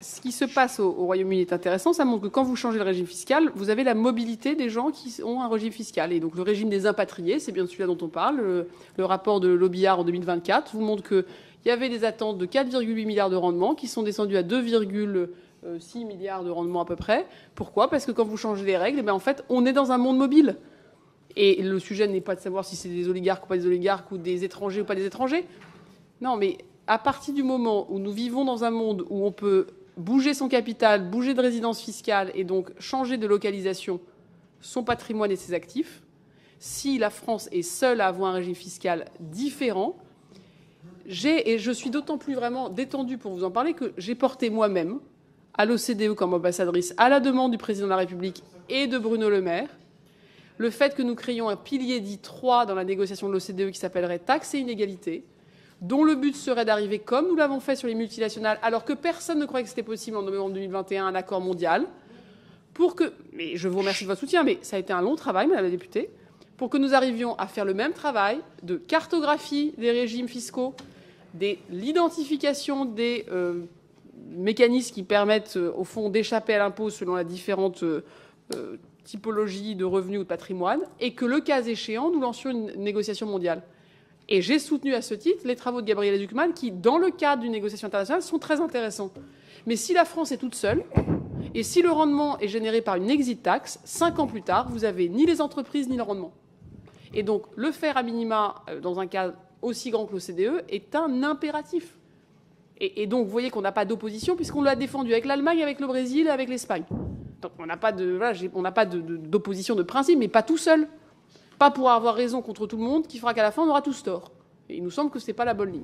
Ce qui se passe au Royaume-Uni est intéressant. Ça montre que quand vous changez le régime fiscal, vous avez la mobilité des gens qui ont un régime fiscal. Et donc le régime des impatriés, c'est bien celui-là dont on parle. Le rapport de l'OBIAR en 2024 vous montre qu'il y avait des attentes de 4,8 milliards de rendement qui sont descendus à 2,6 milliards de rendement à peu près. Pourquoi? Parce que quand vous changez les règles, en fait, on est dans un monde mobile. Et le sujet n'est pas de savoir si c'est des oligarques ou pas des oligarques, ou des étrangers ou pas des étrangers. Non, mais à partir du moment où nous vivons dans un monde où on peut bouger son capital, bouger de résidence fiscale et donc changer de localisation son patrimoine et ses actifs, si la France est seule à avoir un régime fiscal différent, et je suis d'autant plus vraiment détendue pour vous en parler que j'ai porté moi-même à l'OCDE comme ambassadrice, à la demande du président de la République et de Bruno Le Maire, le fait que nous créions un pilier dit 3 dans la négociation de l'OCDE qui s'appellerait taxe et inégalité, dont le but serait d'arriver, comme nous l'avons fait sur les multinationales, alors que personne ne croyait que c'était possible en novembre 2021, un accord mondial, pour que, mais je vous remercie de votre soutien, mais ça a été un long travail, madame la députée, pour que nous arrivions à faire le même travail de cartographie des régimes fiscaux, l'identification des mécanismes qui permettent, au fond, d'échapper à l'impôt selon la différente typologie de revenus ou de patrimoine, et que, le cas échéant, nous lancions une négociation mondiale. Et j'ai soutenu à ce titre les travaux de Gabriela Zucman qui, dans le cadre d'une négociation internationale, sont très intéressants. Mais si la France est toute seule, et si le rendement est généré par une exit tax, 5 ans plus tard, vous n'avez ni les entreprises ni le rendement. Et donc, le faire à minima dans un cadre aussi grand que l'OCDE est un impératif. Et donc, vous voyez qu'on n'a pas d'opposition puisqu'on l'a défendu avec l'Allemagne, avec le Brésil et avec l'Espagne. Donc, on n'a pas d'opposition de principe, mais pas tout seul. Pas pour avoir raison contre tout le monde, qui fera qu'à la fin, on aura tous tort. Et il nous semble que ce n'est pas la bonne ligne.